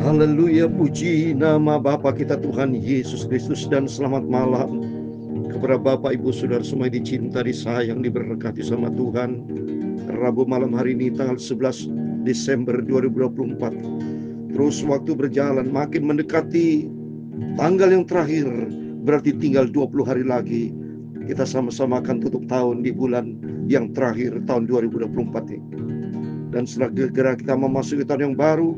Haleluya, puji nama Bapa kita Tuhan Yesus Kristus. Dan selamat malam kepada Bapak Ibu Saudara semua yang dicinta, disayang, diberkati sama Tuhan. Rabu malam hari ini tanggal 11 Desember 2024. Terus waktu berjalan makin mendekati tanggal yang terakhir, berarti tinggal 20 hari lagi kita sama-sama akan tutup tahun di bulan yang terakhir tahun 2024 ini. Dan segera kita memasuki tahun yang baru,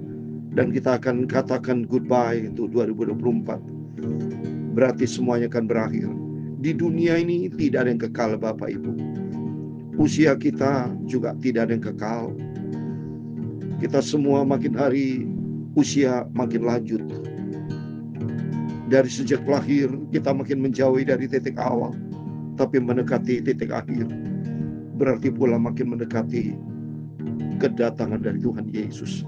dan kita akan katakan goodbye untuk 2024. Berarti semuanya akan berakhir. Di dunia ini tidak ada yang kekal Bapak Ibu. Usia kita juga tidak ada yang kekal. Kita semua makin hari usia makin lanjut. Dari sejak lahir kita makin menjauhi dari titik awal, tapi mendekati titik akhir. Berarti pula makin mendekati kedatangan dari Tuhan Yesus.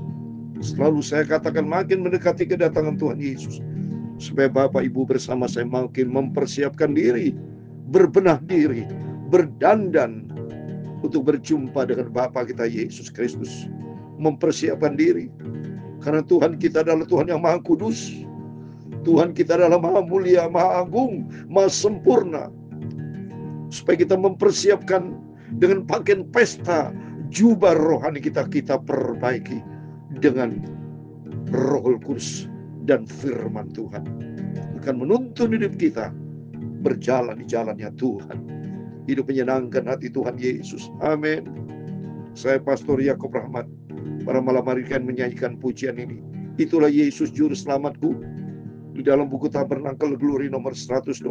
Selalu saya katakan makin mendekati kedatangan Tuhan Yesus, supaya Bapak Ibu bersama saya makin mempersiapkan diri, berbenah diri, berdandan untuk berjumpa dengan Bapa kita Yesus Kristus. Mempersiapkan diri, karena Tuhan kita adalah Tuhan yang Maha Kudus. Tuhan kita adalah Maha Mulia, Maha Agung, Maha Sempurna. Supaya kita mempersiapkan dengan pakaian pesta, jubah rohani kita perbaiki dengan Roh Kudus dan firman Tuhan. Akan menuntun hidup kita berjalan di jalannya Tuhan. Hidup menyenangkan hati Tuhan Yesus. Amin. Saya Pastor Yakob Rahmat. Pada malam hari akan menyanyikan pujian ini. Itulah Yesus Juru Selamatku. Di dalam buku Tabernakel Glory nomor 128.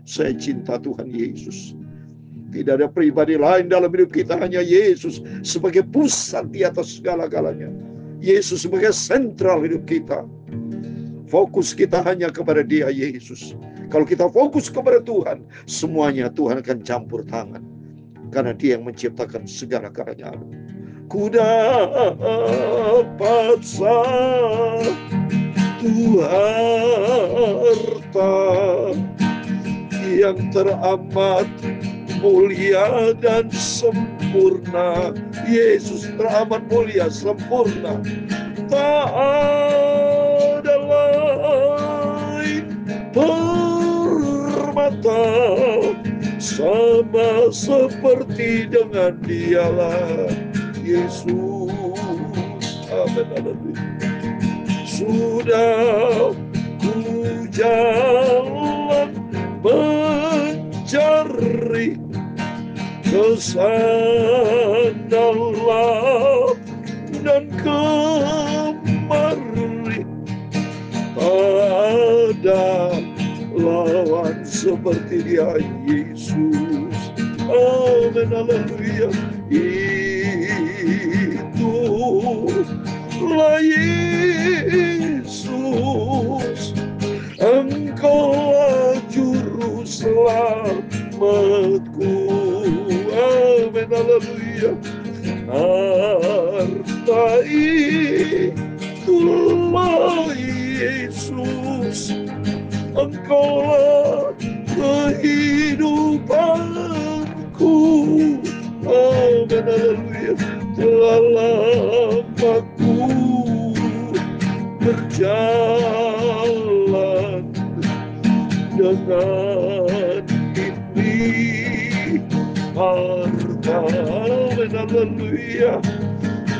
Saya cinta Tuhan Yesus. Tidak ada pribadi lain dalam hidup kita, hanya Yesus sebagai pusat di atas segala-galanya. Yesus sebagai sentral hidup kita. Fokus kita hanya kepada Dia, Yesus. Kalau kita fokus kepada Tuhan, semuanya Tuhan akan campur tangan. Karena Dia yang menciptakan segala-galanya. Ku dapat satu harta yang teramat mulia dan sempurna. Yesus teramat mulia, sempurna. Tak ada lain permata sama seperti dengan Dialah Yesus. Amin, amin. Sudah ku jalan mencari kesanalah dan kemari, ada lawan seperti Dia, Yesus. Amin, haleluya. Itulah Yesus, Engkaulah Juru Selamatku. Amin, haleluya. Harta itulah Yesus, Engkaulah kehidupanku. Amin, haleluya. Telah lama ku berjalan dengan ini harta. Amin, haleluya.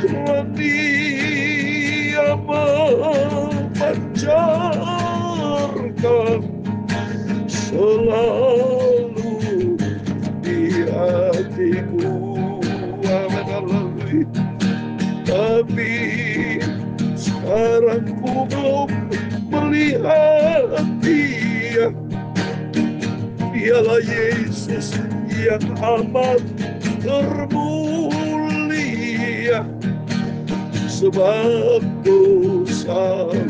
Telah Dia memancarkan selalu di hatiku. Amin, haleluya. Tapi sekarang ku belum melihat Dia. Dialah Yesus yang amat termulia. Sebab dosaku,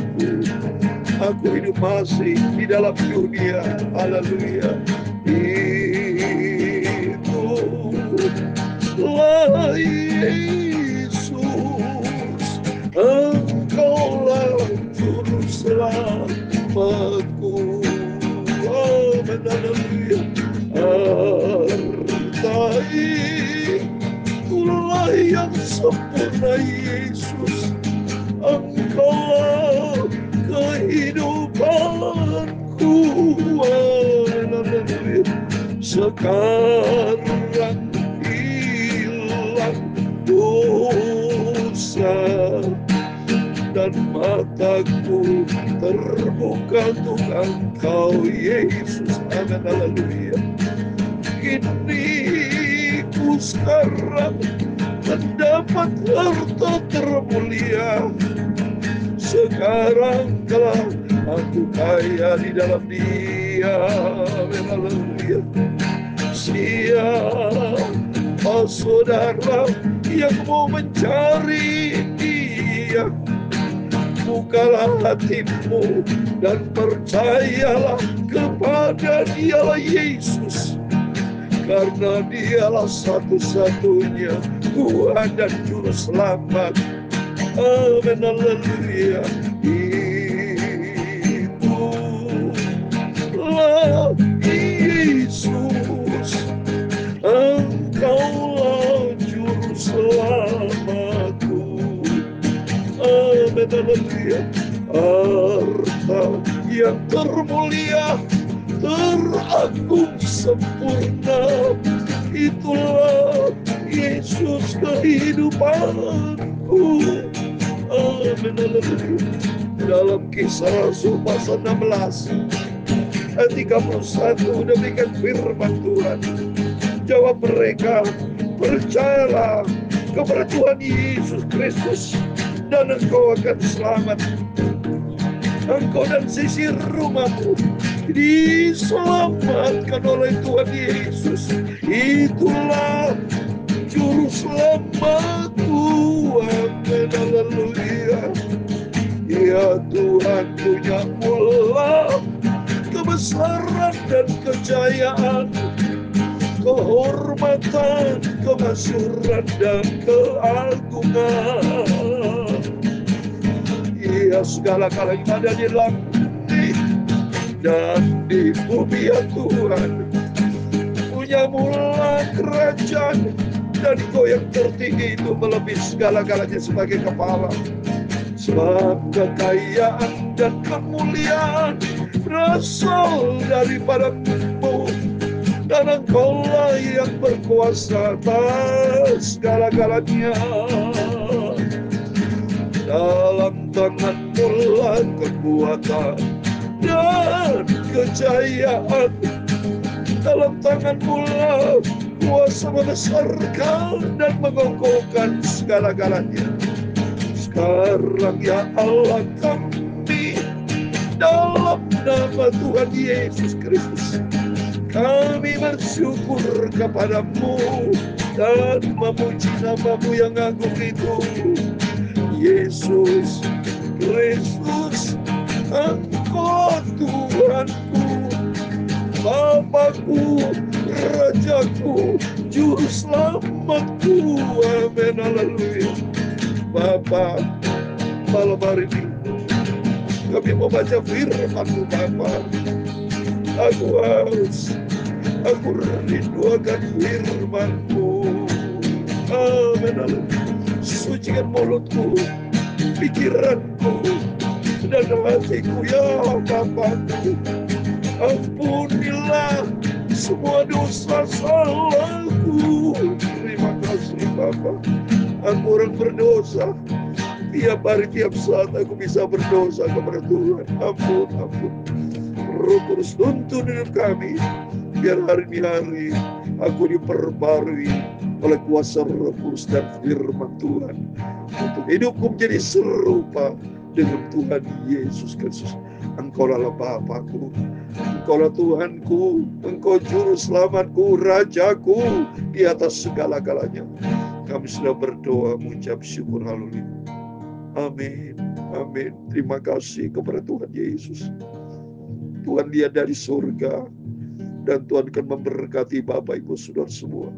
aku hidup masih di dalam dunia. Haleluya. Itulah Yesus, Engkaulah Juru Selamatku. Amin, haleluya. Harta itulah yang sempurna Yesus, Engkaulah kehidupanku. Haleluya. Sekarang hilang dosa dan mataku terbuka untuk Engkau Yesus. Amin. Haleluya. Kini ku sekarang mendapat harta termulia. Sekarang telah aku kaya di dalam Dia. Haleluya. Siapa saudara yang mau mencari Dia, bukalah hatimu dan percayalah kepada Dialah Yesus, karena Dialah satu-satunya Tuhan dan Juru Selamat. Amin. Haleluya. Itulah Yesus, Engkaulah Juru Selamatku. Amin. Haleluya. Harta yang termulia, teragung, sempurna, itulah Yesus kehidupanku. Amin. Haleluya. Dalam Kisah Rasul pasal 16 ayat 31 demikian firman Tuhan. Jawab mereka, percayalah kepada Tuhan Yesus Kristus dan engkau akan selamat. Engkau dan sisi rumahmu diselamatkan oleh Tuhan Yesus. Itulah Juru Selamatku. Amin. Haleluya. Ya Tuhan, punya mula kebesaran dan kejayaan, kehormatan, kemasyhuran dan keagungan. Ya segala-gala yang ada di langit dan di bumi, ya Tuhan, punya mula kerajaan, dan Kau yang tertinggi itu melebihi segala-galanya sebagai kepala. Sebab kekayaan dan kemuliaan berasal daripadamu, dan Engkaulah yang berkuasa atas segala-galanya. Dalam tangan-Mu lah kekuatan dan kejayaan, dalam tangan-Mu lah kuasa membesarkan dan mengokohkan segala-galanya. Sekarang ya Allah kami, dalam nama Tuhan Yesus Kristus, kami bersyukur kepadamu dan memuji nama-Mu yang agung itu. Yesus Kristus, Engkau Tuhanku, Bapakku, Rajaku, Juru Selamatku. Amin. Haleluya. Bapa, malam hari ini kami mau baca firman-Mu Bapa. Aku rindu akan firman-Mu. Amin. Sucikan mulutku, pikiranku, dan hatiku ya Bapa-Ku. Ampunilah semua dosa salahku. Terima kasih Bapa. Aku orang berdosa. Tiap hari, tiap saat aku bisa berdosa kepada Tuhan. Ampun. Roh Kudus tuntun hidup kami, biar hari ini hari aku diperbarui oleh kuasa Roh Kudus dan firman Tuhan, untuk hidupku menjadi serupa dengan Tuhan Yesus Kristus. Engkaulah Bapa-Ku, Engkaulah Tuhanku, Engkau Juru Selamatku, Rajaku di atas segala-galanya. Kami sudah berdoa mengucap syukur. Haleluya. Amin. Terima kasih kepada Tuhan Yesus. Tuhan lihat dari surga, dan Tuhan akan memberkati Bapak Ibu Saudara semua.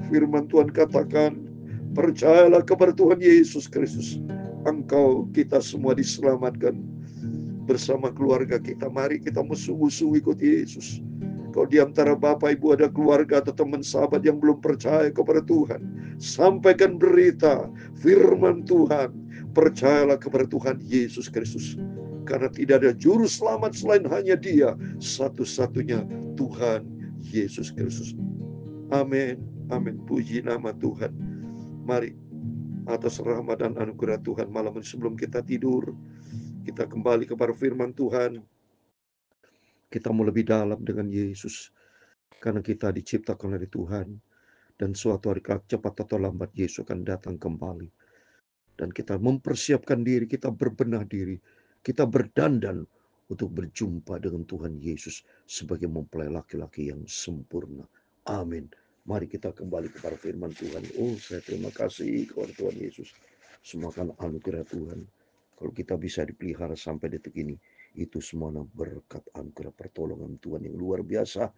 Firman Tuhan katakan, percayalah kepada Tuhan Yesus Kristus, engkau, kita semua diselamatkan bersama keluarga kita. Mari kita sungguh-sungguh ikut Yesus. Kalau di antara Bapak Ibu ada keluarga atau teman sahabat yang belum percaya kepada Tuhan, sampaikan berita firman Tuhan. Percayalah kepada Tuhan Yesus Kristus. Karena tidak ada juru selamat selain hanya Dia, satu-satunya Tuhan Yesus Kristus. Amin. Amin. Puji nama Tuhan. Mari atas rahmat dan anugerah Tuhan malam ini sebelum kita tidur, kita kembali kepada firman Tuhan. Kita mau lebih dalam dengan Yesus. Karena kita diciptakan oleh Tuhan. Dan suatu hari cepat atau lambat Yesus akan datang kembali. Dan kita mempersiapkan diri, kita berbenah diri, kita berdandan untuk berjumpa dengan Tuhan Yesus sebagai mempelai laki-laki yang sempurna. Amin. Mari kita kembali kepada firman Tuhan. Oh, saya terima kasih kepada Tuhan Yesus. Semakan anugerah Tuhan. Kalau kita bisa dipelihara sampai detik ini, itu semuanya berkat anugerah pertolongan Tuhan yang luar biasa.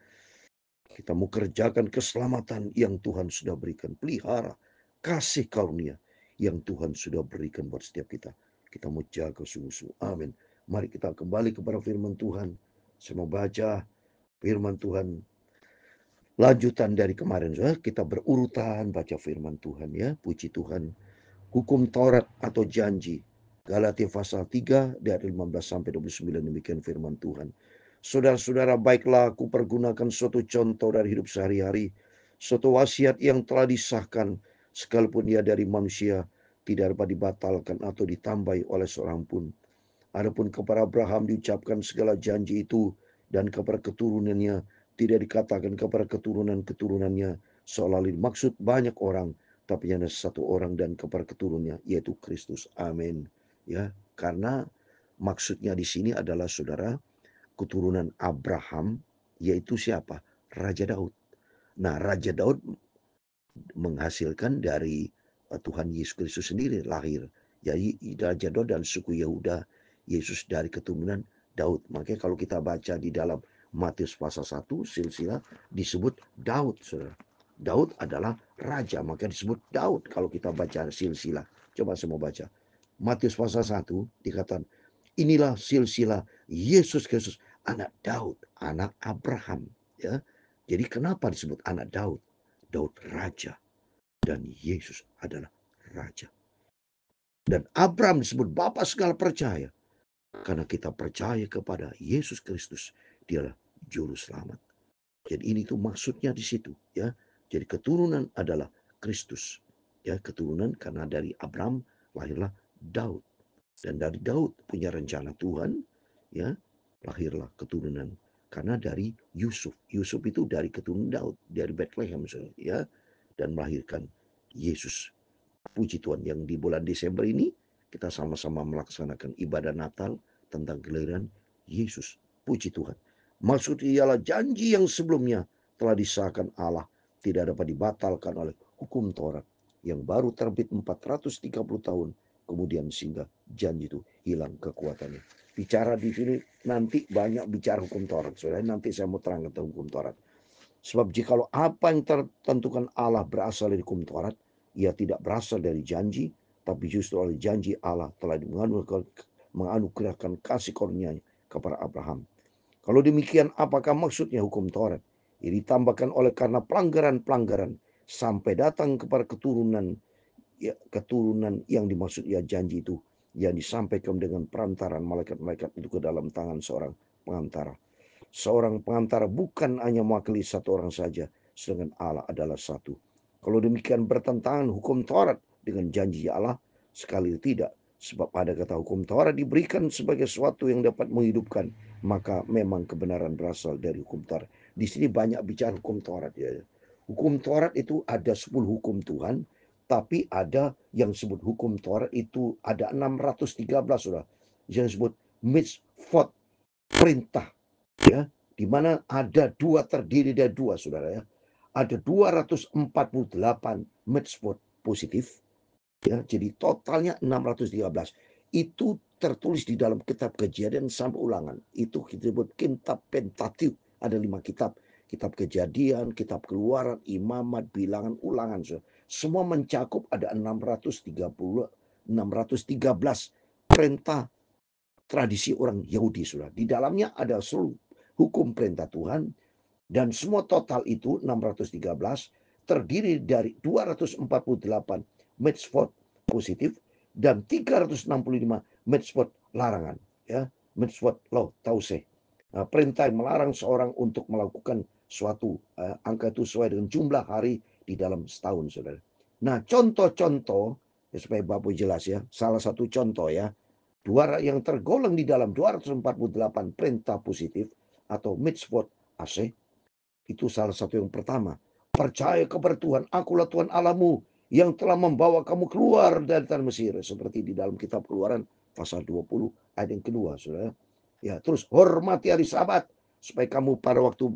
Kita mau kerjakan keselamatan yang Tuhan sudah berikan. Pelihara kasih karunia yang Tuhan sudah berikan buat setiap kita. Kita mau jaga sungguh-sungguh. Amin. Mari kita kembali kepada firman Tuhan. Saya mau baca firman Tuhan. Lanjutan dari kemarin, kita berurutan baca firman Tuhan ya. Puji Tuhan. Hukum Taurat atau janji. Galatia pasal 3 dari 15 sampai 29 demikian firman Tuhan. Saudara-saudara, baiklah aku pergunakan suatu contoh dari hidup sehari-hari, suatu wasiat yang telah disahkan, sekalipun ia dari manusia, tidak dapat dibatalkan atau ditambahi oleh seorang pun. Adapun kepada Abraham diucapkan segala janji itu, dan kepada keturunannya tidak dikatakan kepada keturunan-keturunannya, seolah dimaksud banyak orang, tapi hanya satu orang dan kepada keturunannya, yaitu Kristus. Amin. Ya, karena maksudnya di sini adalah saudara, keturunan Abraham, yaitu siapa? Raja Daud. Nah, Raja Daud menghasilkan dari Tuhan Yesus Kristus sendiri lahir. Jadi Raja Daud dan suku Yehuda, Yesus dari keturunan Daud. Makanya kalau kita baca di dalam Matius pasal 1, silsilah disebut Daud, saudara. Daud adalah raja, maka disebut Daud kalau kita baca silsilah. Coba saya mau baca. Matius pasal 1 dikatakan, inilah silsilah Yesus Kristus, anak Daud, anak Abraham. Ya, jadi kenapa disebut anak Daud? Daud raja dan Yesus adalah raja. Dan Abraham disebut bapa segala percaya karena kita percaya kepada Yesus Kristus, dialah juru selamat. Jadi ini tuh maksudnya di situ ya. Jadi keturunan adalah Kristus. Ya, keturunan karena dari Abraham lahirlah Daud. Dan dari Daud punya rencana Tuhan, ya, lahirlah keturunan karena dari Yusuf. Yusuf itu dari keturunan Daud, dari Bethlehem, ya, dan melahirkan Yesus. Puji Tuhan, yang di bulan Desember ini kita sama-sama melaksanakan ibadah Natal tentang kelahiran Yesus. Puji Tuhan. Maksud ialah janji yang sebelumnya telah disahkan Allah, tidak dapat dibatalkan oleh hukum Taurat yang baru terbit 430 tahun kemudian sehingga janji itu hilang kekuatannya. Bicara di sini nanti banyak bicara hukum Taurat. Saudara, nanti saya mau terangkan tentang hukum Taurat. Sebab jikalau apa yang tertentukan Allah berasal dari hukum Taurat, ia tidak berasal dari janji, tapi justru oleh janji Allah telah menganugerahkan kasih karunia kepada Abraham. Kalau demikian, apakah maksudnya hukum Taurat? Ia ditambahkan oleh karena pelanggaran-pelanggaran sampai datang kepada keturunan yang dimaksud ya janji itu yang disampaikan dengan perantaran malaikat-malaikat itu ke dalam tangan seorang pengantara. Seorang pengantara bukan hanya mewakili satu orang saja, sedangkan Allah adalah satu. Kalau demikian bertentangan hukum Taurat dengan janji Allah? Sekali tidak. Sebab ada kata hukum Taurat diberikan sebagai sesuatu yang dapat menghidupkan, maka memang kebenaran berasal dari hukum Taurat. Di sini banyak bicara hukum Taurat ya. Hukum Taurat itu ada 10 hukum Tuhan, tapi ada yang disebut hukum Taurat itu ada 613 sudah. Yang disebut mitzvot, perintah. Ya, di mana ada terdiri dari dua, saudara ya. Ada 248 mitzvot positif, ya. Jadi totalnya 613. Itu tertulis di dalam kitab Kejadian sampai Ulangan. Itu kita sebut kitab Pentateuch. Ada 5 kitab. Kitab Kejadian, kitab Keluaran, Imamat, Bilangan, Ulangan. Saudara. Semua mencakup ada 613 perintah tradisi orang Yahudi, saudara. Di dalamnya ada seluruh hukum perintah Tuhan, dan semua total itu 613 terdiri dari 248 mitzvot positif dan 365 mitzvot larangan, ya. Mitzvot law tause, perintah yang melarang seorang untuk melakukan suatu angka itu sesuai dengan jumlah hari di dalam setahun, saudara. Nah, contoh-contoh ya, supaya Bapak jelas ya, salah satu contoh ya, yang tergolong di dalam 248 perintah positif atau mitzvot AC, itu salah satu yang pertama. Percaya kepada Tuhan, akulah Tuhan Allahmu yang telah membawa kamu keluar dari tanah Mesir. Seperti di dalam kitab Keluaran pasal 20 ayat yang kedua, saudara. Ya, terus hormati hari Sabat supaya kamu pada waktu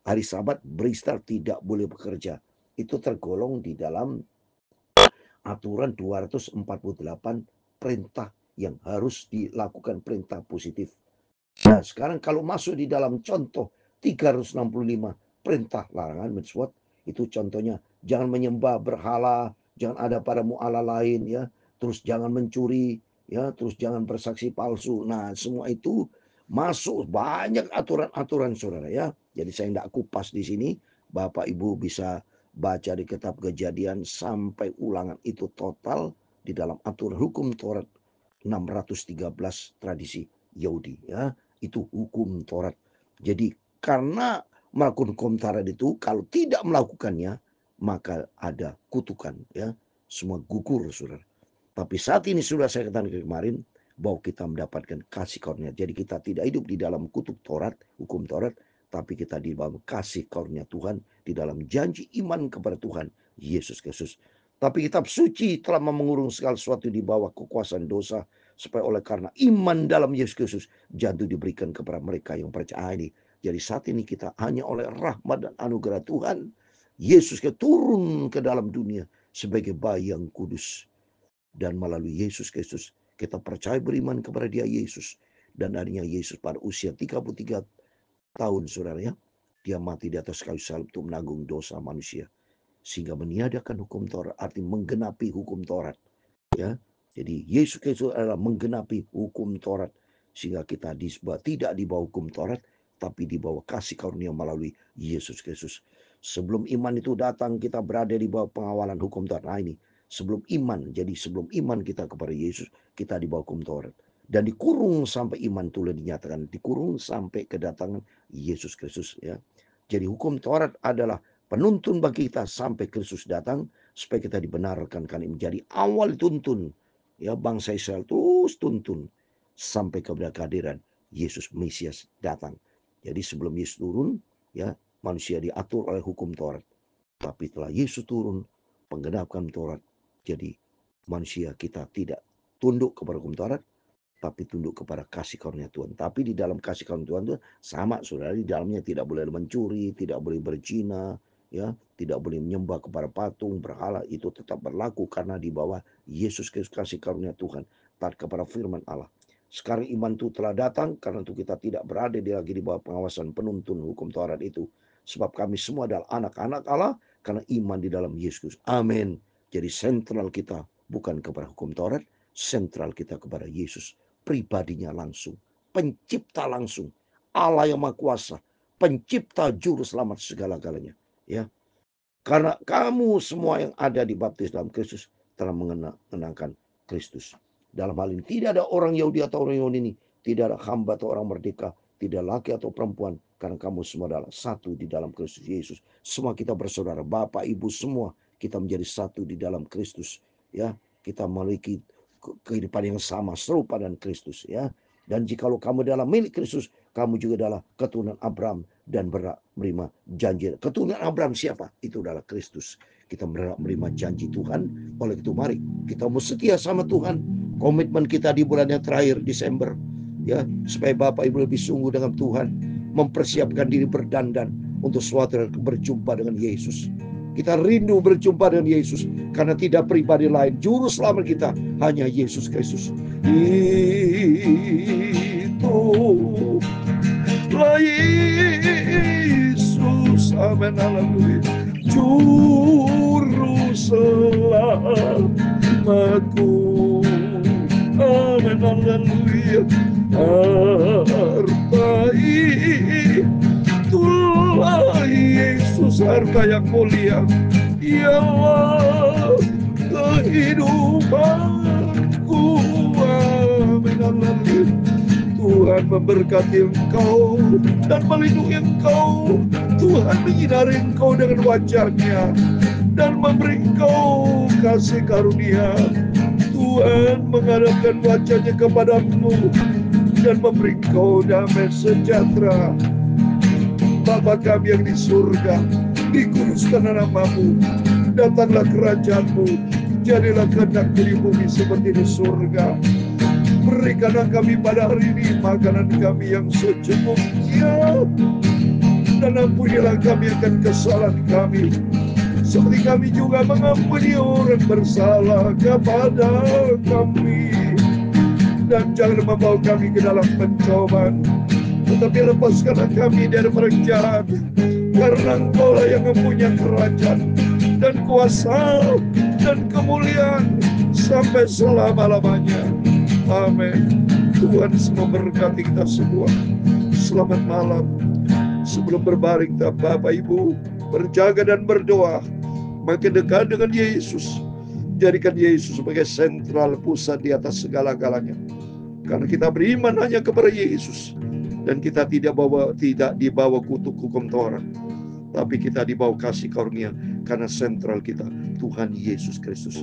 hari Sabat beristirahat, tidak boleh bekerja. Itu tergolong di dalam aturan 248 perintah yang harus dilakukan, perintah positif. Nah, sekarang kalau masuk di dalam contoh 365 perintah larangan mitzvot, itu contohnya jangan menyembah berhala, jangan ada padamu Allah lain, ya. Terus jangan mencuri, ya. Terus jangan bersaksi palsu. Nah, semua itu masuk banyak aturan-aturan, saudara, ya. Jadi saya tidak kupas di sini. Bapak Ibu bisa baca di kitab Kejadian sampai Ulangan, itu total di dalam aturan hukum Taurat 613 tradisi Yahudi, ya. Itu hukum Taurat. Jadi karena melakukan hukum Taurat itu, kalau tidak melakukannya maka ada kutukan, ya. Semua gugur, saudara. Tapi saat ini sudah saya katakan kemarin bahwa kita mendapatkan kasih karunia. Jadi kita tidak hidup di dalam kutub Taurat, hukum Taurat, tapi kita di dalam kasih karunia Tuhan, di dalam janji iman kepada Tuhan Yesus Kristus. Tapi kitab suci telah mengurung segala sesuatu di bawah kekuasaan dosa, supaya oleh karena iman dalam Yesus Kristus jantung diberikan kepada mereka yang percaya ini. Jadi saat ini kita hanya oleh rahmat dan anugerah Tuhan Yesus turun ke dalam dunia sebagai bayi yang kudus, dan melalui Yesus Kristus kita percaya beriman kepada dia Yesus, dan adanya Yesus pada usia 33 tahun, saudara, ya, dia mati di atas kayu salib untuk menanggung dosa manusia, sehingga meniadakan hukum Taurat, arti menggenapi hukum Taurat, ya. Jadi Yesus Kristus adalah menggenapi hukum Taurat, sehingga kita tidak di bawah hukum Taurat, tapi di bawah kasih karunia melalui Yesus Kristus. Sebelum iman itu datang, kita berada di bawah pengawalan hukum Taurat. Nah, ini sebelum iman. Jadi sebelum iman kita kepada Yesus, kita di bawah hukum Taurat. Dan dikurung sampai iman itu dinyatakan, dikurung sampai kedatangan Yesus Kristus, ya. Jadi hukum Taurat adalah penuntun bagi kita sampai Kristus datang, supaya kita dibenarkan, kan menjadi awal tuntun, ya, bangsa Israel terus tuntun sampai kepada kehadiran Yesus Mesias datang. Jadi sebelum Yesus turun, ya, manusia diatur oleh hukum Taurat. Tapi setelah Yesus turun, penggenapan Taurat, jadi manusia kita tidak tunduk kepada hukum Taurat, tapi tunduk kepada kasih karunia Tuhan. Tapi di dalam kasih karunia Tuhan itu sama, saudara, di dalamnya tidak boleh mencuri, tidak boleh berzina, ya, tidak boleh menyembah kepada patung, berhala, itu tetap berlaku karena di bawah Yesus Kristus kasih karunia Tuhan, taat kepada firman Allah. Sekarang iman itu telah datang, karena itu kita tidak berada lagi di bawah pengawasan penuntun hukum Taurat itu, sebab kami semua adalah anak-anak Allah karena iman di dalam Yesus. Amin. Jadi sentral kita bukan kepada hukum Taurat, sentral kita kepada Yesus pribadinya langsung, pencipta langsung, Allah yang Maha Kuasa, pencipta juru selamat segala-galanya, ya. Karena kamu semua yang ada dibaptis dalam Kristus telah mengenangkan Kristus. Dalam hal ini tidak ada orang Yahudi atau orang Yunani, tidak ada hamba atau orang merdeka, tidak laki atau perempuan, karena kamu semua adalah satu di dalam Kristus Yesus. Semua kita bersaudara, Bapak Ibu semua kita menjadi satu di dalam Kristus, ya. Kita memiliki kehidupan yang sama, serupa dengan Kristus, ya. Dan jikalau kamu adalah milik Kristus, kamu juga adalah keturunan Abraham dan berhak menerima janji. Keturunan Abraham siapa? Itu adalah Kristus. Kita berhak menerima janji Tuhan. Oleh itu mari kita mau setia sama Tuhan. Komitmen kita di bulan yang terakhir Desember, ya, supaya Bapak Ibu lebih sungguh dengan Tuhan, mempersiapkan diri berdandan untuk suatu berjumpa dengan Yesus. Kita rindu berjumpa dengan Yesus, karena tidak pribadi lain, juru selamat kita hanya Yesus Kristus. Itulah Yesus, amin, haleluya, juru selamatku, amin, haleluya. Harta itulah Yesus, harta yang mulia, ialah kehidupan Tuhan memberkati engkau dan melindungi engkau. Tuhan menyinari engkau dengan wajah-Nya dan memberi engkau kasih karunia. Tuhan menghadapkan wajah-Nya kepadamu dan memberi engkau damai sejahtera. Bapa kami yang di surga, dikuduskanlah namamu, datanglah kerajaan-Mu, jadilah kehendak di bumi seperti di surga. Berikanlah kami pada hari ini makanan kami yang secukupnya, dan ampunilah kami akan kesalahan kami, seperti kami juga mengampuni orang bersalah kepada kami. Dan jangan membawa kami ke dalam pencobaan, tetapi lepaskanlah kami dari orang jahat, karena Engkau-lah yang mempunyai kerajaan dan kuasa dan kemuliaan sampai selama-lamanya. Amin. Tuhan memberkati kita semua. Selamat malam. Sebelum berbaring, Bapak Ibu berjaga dan berdoa, makin dekat dengan Yesus. Jadikan Yesus sebagai sentral pusat di atas segala-galanya. Karena kita beriman hanya kepada Yesus, dan kita tidak dibawa kutuk hukum Taurat, tapi kita dibawa kasih karunia karena sentral kita Tuhan Yesus Kristus.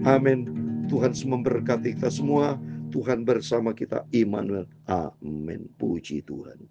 Amin. Tuhan memberkati kita semua. Tuhan bersama kita, Immanuel. Amin. Puji Tuhan.